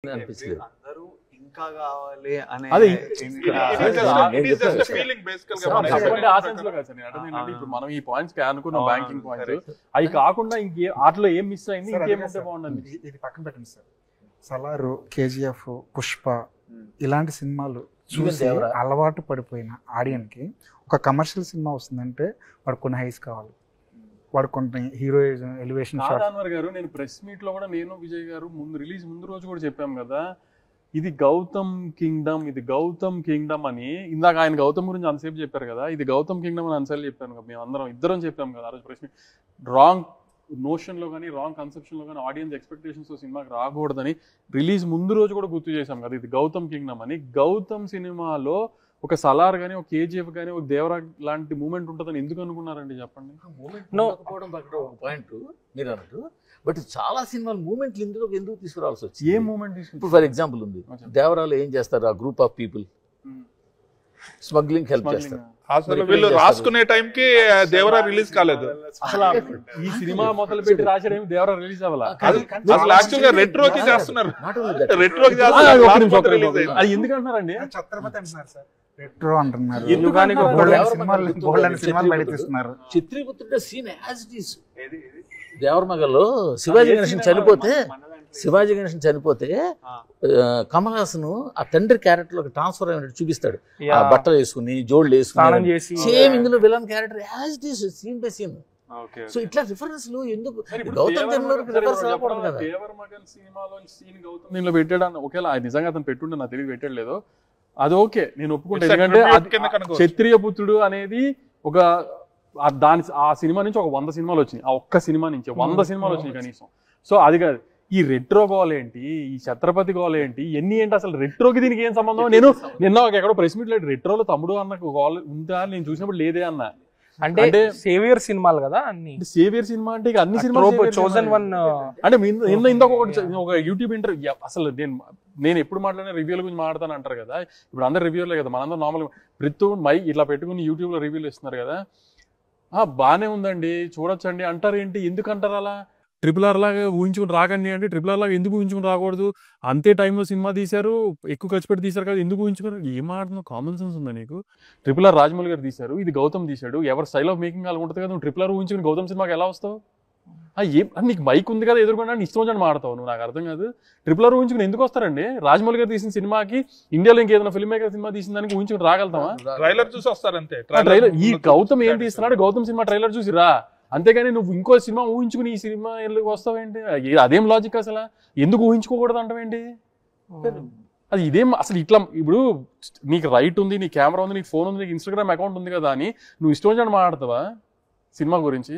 అనిపించలేదు. అందరూ ఇంకా కావాలి అనే ఇప్పుడు మనం ఈ పాయింట్స్ అనుకున్నాం, బ్యాంకింగ్ పాయింట్స్ అవి కాకుండా ఇంకే ఆటలో ఏం మిస్ అయింది, ఇంకేమంటే బాగుంటుంది. ఇది పక్కన పెట్టండి సార్. సలారు, కేజీఎఫ్, పుష్ప ఇలాంటి సినిమాలు చూసి అలవాటు పడిపోయిన ఆడియన్కి ఒక కమర్షియల్ సినిమా వస్తుందంటే వాడు కొన్ని హైస్ కావాలి, వాడు కొన్ని హీరోయిజం ఎలివేషన్ షాట్ గారు. నేను ప్రెస్ మీట్ లో కూడా నేను విజయ్ గారు రిలీజ్ ముందు రోజు కూడా చెప్పాం కదా, ఇది గౌతమ్ కింగ్డమ్, ఇది గౌతమ్ కింగ్డమ్ అని. ఇందాక ఆయన గౌతమ్ గురించి అంతసేపు చెప్పారు కదా, ఇది గౌతమ్ కింగ్డమ్ అని అంతసేపు చెప్పాను కదా, మేము ఇద్దరం చెప్పాం కదా ఆ రోజు ప్రెస్ మీట్. రాంగ్ నోషన్లో కానీ రాంగ్ కన్సెప్షన్లో కానీ ఆడియన్స్ ఎక్స్పెక్టేషన్స్ సినిమాకి రాకూడదని రిలీజ్ ముందు రోజు కూడా గుర్తు చేశాం కదా, ఇది గౌతమ్ కింగ్డమ్ అని. గౌతమ్ సినిమాలో ఒక సలార్ కానీ, ఒక కేజీఎఫ్ కానీ, ఒక దేవరా లాంటి మూమెంట్ ఉంటుందని ఎందుకు అనుకున్నారండి చెప్పండి? పాయింట్ మీరు అన్నట్టు, బట్ చాలా సినిమాలు మూమెంట్లు ఇందులో ఎందుకు తీసుకురావాల్సి వచ్చింది? ఏ మూమెంట్ ఇప్పుడు ఫర్ ఎగ్జాంపుల్ ఉంది, దేవరాలో ఏం చేస్తారు, ఆ group of people smuggling help చేస్తారు. అసలు వీళ్ళు రాసుకునే టైంకి దేవరా రిలీజ్ కాలేదు. అసలు ఈ సినిమా మొదలు పెట్టి రాసేదేమి దేవరా రిలీజ్ అవ్వాలా? అసలు యాక్చువల్ గా రెట్రోకి చేస్తున్నారు. అది ఎందుకంటున్నారండి? ఛత్రపతి అంటున్నారు సార్, రెట్రో అంటున్నారు, చిత్రీకృతుడే సీన్ యాజ్ ఇట్ ఈస్. దేవరమగల్లో శివాజీ గణేషన్ చనిపోతే కమల్ హాసన్ ఆ తండ్రి క్యారెక్టర్ లో ట్రాన్స్ఫర్ అయినట్టు చూపిస్తాడు, ఆ బట్టలు వేసుకుని జోళ్ళు వేసుకుని సేమ్ ఇందులో villain character as it is, scene by scene. So ఇట్లా రిఫరెన్స్ ఎందుకు గౌతమ్ రిఫరెన్స్ రాకూడదు కదా? దేవరమగల్ సినిమాలో సీన్ గౌతమ్ దీనిలో పెట్టాడు, ఒకేలా నిజంగా అతను పెట్టుండే నాకు తెలియదు, పెట్టలేదు. అది ఓకే, నేను ఒప్పుకుంటా. ఎందుకంటే క్షత్రియ పుత్రుడు అనేది ఒక ఆ సినిమా నుంచి ఒక 100 సినిమాలు వచ్చినాయి, ఆ ఒక్క సినిమా నుంచి 100 సినిమాలు వచ్చినాయి కనీసం. సో అది కాదు, ఈ రెట్రో గోల్ ఏంటి, ఈ ఛత్రపతి గోల్ ఏంటి, ఎన్ని ఏంటి, అసలు రెట్రోకి దీనికి ఏం సంబంధం? నేను నిన్న ఎక్కడో ప్రెస్ మీట్ లేదు, రెట్రోలో తమ్ముడు అన్న గోల్ ఉందా నేను చూసినప్పుడు లేదే అన్న. అంటే సేవియర్ సినిమాలు కదా అన్ని. సేవియర్ సినిమా అంటే ఇక అన్ని సినిమాలు చోజన్ వన్ అంటే ఇందాక ఒక యూట్యూబ్ ఇంటర్వ్యూ, అసలు నేను ఎప్పుడు మాట్లాడిన రివ్యూల గురించి మాట్లాడతాను అంటారు కదా, ఇప్పుడు అందరు రివ్యూలే కదా, మనందరూ నార్మల్ ప్రతి మైక్ ఇట్లా పెట్టుకుని యూట్యూబ్ లో రివ్యూలు ఇస్తున్నారు కదా, బాగానే ఉందండి చూడొచ్చండి అంటారు. ఏంటి ఎందుకు అంటారు అలా? RRR లాగా ఊహించుకుని రాకండి అంటే RRR లాగా ఎందుకు ఊహించుకుని రాకూడదు? అంతే టైంలో సినిమా తీశారు, ఎక్కువ ఖర్చు పెట్టి తీశారు కదా, ఎందుకు ఊహించుకున్నారు? ఏం ఆడుతున్నావు, కామన్ సెన్స్ ఉందా నీకు? RRR రాజమౌళి గారు తీశారు, ఇది గౌతమ్ తీశాడు, ఎవరి స్టైల్ ఆఫ్ మేకింగ్ అలా ఉంటుంది కదా, నువ్వు RRR ఊహించుకుని గౌతమ్ సినిమాకి ఎలా వస్తావు? నీకు మైక్ ఉంది కదా ఎదురుకుండా ఇష్టం వచ్చి మాడతావు నువ్వు, నాకు అర్థం కాదు. RRR ఊహించుకుని ఎందుకు వస్తారండి? రాజమౌళి గారు తీసిన సినిమాకి ఇండియాలో ఇంకేదైనా ఫిల్మ్ మేకర్ సినిమా తీసిన దానికి ఊహించుకుని రాగలుగుతామా? ట్రైలర్ చూసి వస్తారంతే. ట్రైలర్ ఈ గౌతమ్ ఏం తీస్తున్నాడు, గౌతమ్ సినిమా ట్రైలర్ చూసి రా, అంతేగాని నువ్వు ఇంకో సినిమా ఊహించుకుని ఈ సినిమా ఎందుకు వస్తావేంటి? అదేం లాజిక్ అసలు? ఎందుకు ఊహించుకోకూడదు అంటావేంటి? అది ఇదేం అసలు? ఇట్లా ఇప్పుడు నీకు రైట్ ఉంది, నీ కెమెరా ఉంది, నీకు ఫోన్ ఉంది, నీకు ఇన్స్టాగ్రామ్ అకౌంట్ ఉంది కదా అని నువ్వు ఇష్టం వచ్చి మాట్లాడతావా సినిమా గురించి?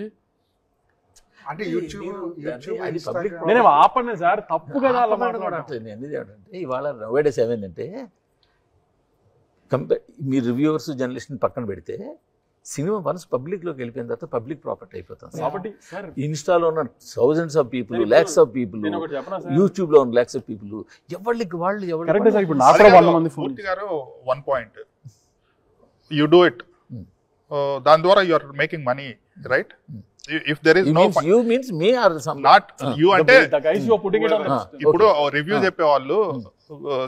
నేనే ఆపండి సార్, తప్పు కదా అలా మాట్లాడాలంటే. ఇవాళ నౌడేస్ ఏమైందంటే, మీ రివ్యూవర్స్ జర్నలిస్ట్ పక్కన పెడితే సినిమా వన్స్ పబ్లిక్ లోకి వెళ్ళిపోయిన తర్వాత పబ్లిక్ ప్రాపర్టీ అయిపోతుంది. ఇన్స్టాలో ఉన్న thousands of people, lakhs of people, YouTube లో ఉన్న లాక్స్ ఆఫ్ పీపుల్, ఎవరికి వాళ్ళు one point you do it, దాని ద్వారా you are making money, right? If there is no you means me or some not you అంటే ఇప్పుడు రివ్యూ చెప్పేవాళ్ళు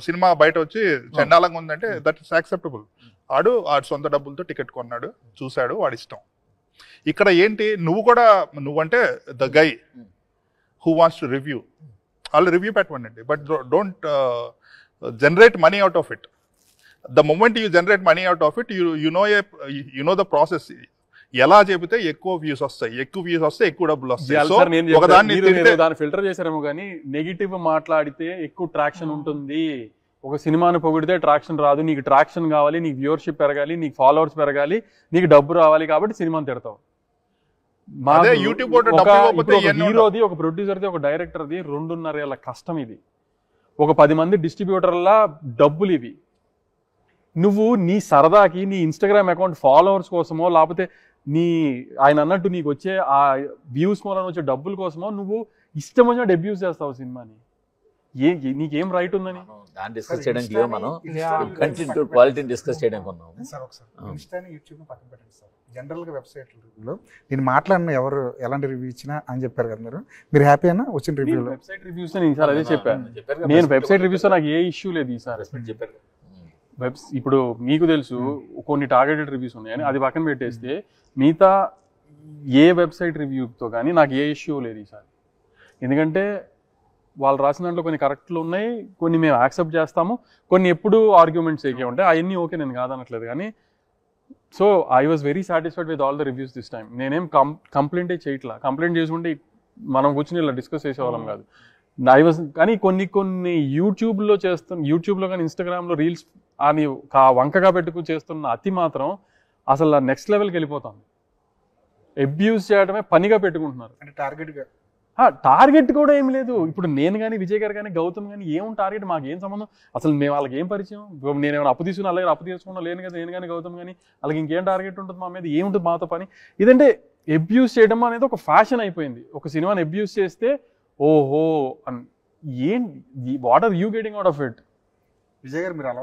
సినిమా బయట వచ్చి చండాలంగా ఉందంటే దట్ ఇస్ యాక్సెప్టబుల్. ఆడు సొంత డబ్బులతో టికెట్ కొన్నాడు, చూశాడు, వాడి ఇష్టం. ఇక్కడ ఏంటి, నువ్వంటే the guy who wants to review, వాళ్ళు రివ్యూ పెట్టమండి, but don't generate money out of it. The moment you generate money out of it, you know the process. ఎలా చెబితే ఎక్కువ వ్యూస్ వస్తాయి, ఎక్కువ వ్యూస్ వస్తే ఎక్కువ డబ్బులు వస్తాయి. దాన్ని ఫిల్టర్ చేశారేమో కానీ నెగిటివ్ మాట్లాడితే ఎక్కువ ట్రాక్షన్ ఉంటుంది. ఒక సినిమాను పొగిడితే ట్రాక్షన్ రాదు. నీకు ట్రాక్షన్ కావాలి, నీకు వ్యూవర్షిప్ పెరగాలి, నీకు ఫాలోవర్స్ పెరగాలి, నీకు డబ్బు రావాలి కాబట్టి సినిమాని తిడతావు. హీరోది, ఒక ప్రొడ్యూసర్ది, ఒక డైరెక్టర్ది 2.5 ఏళ్ల కష్టం ఇది. ఒక 10 మంది డిస్ట్రిబ్యూటర్ల డబ్బులు ఇవి. నువ్వు నీ సరదాకి, నీ ఇన్స్టాగ్రామ్ అకౌంట్ ఫాలోవర్స్ కోసమో, లేకపోతే ఆయన అన్నట్టు నీకు వచ్చే ఆ వ్యూస్ మూలన వచ్చే డబ్బుల కోసమో నువ్వు ఇష్టం వచ్చినట్టు అబ్యూస్ చేస్తావు సినిమాని. నీకేం రైట్ ఉందని? దాన్ని డిస్కస్ చేయడానికి లేవు, మనం కంటెంట్ క్వాలిటీని డిస్కస్ చేయడానికి ఉన్నాం. సార్ ఒకసారి ఇన్స్టాని యూట్యూబ్ని పక్కన పెట్టండి సార్. జనరల్గా వెబ్సైట్లో నేను మాట్లాడిన ఎవరు ఎలాంటి రివ్యూ ఇచ్చినా అని చెప్పారు కదా మీరు హ్యాపీ అయినా వచ్చిన రివ్యూలో? వెబ్సైట్ రివ్యూస్ నేను ఈసారి అదే చెప్పాను. నేను వెబ్సైట్ రివ్యూస్ నాకు ఏ ఇష్యూ లేదు ఈసారి. చెప్పారు ఇప్పుడు మీకు తెలుసు కొన్ని టార్గెటెడ్ రివ్యూస్ ఉన్నాయని, అది పక్కన పెట్టేస్తే మిగతా ఏ వెబ్సైట్ రివ్యూతో కానీ నాకు ఏ ఇష్యూ లేదు ఈసారి. ఎందుకంటే వాళ్ళు రాసిన దాంట్లో కొన్ని కరెక్ట్లు ఉన్నాయి, కొన్ని మేము యాక్సెప్ట్ చేస్తాము, కొన్ని ఎప్పుడు ఆర్గ్యుమెంట్స్ ఏకే ఉంటాయి, అవన్నీ ఓకే, నేను కాదనట్లేదు. కానీ so I was very satisfied with all the reviews this time. నేనేం కంప్లైంటే చేయట్లా. కంప్లైంట్ చేసుకుంటే మనం కూర్చొని ఇలా డిస్కస్ చేసేవాళ్ళం కాదు. కానీ కొన్ని యూట్యూబ్లో కానీ ఇన్స్టాగ్రామ్లో రీల్స్ అని వంకగా పెట్టుకు చేస్తున్న అతి మాత్రం అసలు నెక్స్ట్ లెవెల్కి వెళ్ళిపోతాం. అబ్యూస్ చేయడమే పనిగా పెట్టుకుంటున్నారు. అంటే టార్గెట్గా టార్గెట్ కూడా ఏం లేదు. ఇప్పుడు నేను కానీ విజయ్ గారు కానీ గౌతమ్ కానీ ఏం టార్గెట్, మాకు ఏం సంబంధం అసలు? మేము వాళ్ళకి ఏం పరిచయం? నేను ఏమైనా అప్పు తీసుకుని అలాగే అప్పు తీసుకున్నా లేను కదా నేను కానీ గౌతమ్ కానీ, వాళ్ళకి ఇంకేం టార్గెట్ ఉంటుంది మా మీద? ఏముంటుంది మాతో పని? ఇదంటే అబ్యూస్ చేయడం అనేది ఒక ఫ్యాషన్ అయిపోయింది. ఒక సినిమాని అబ్యూస్ చేస్తే ఓహో what are you getting out of it? Vijay garu మీరు అలవాటు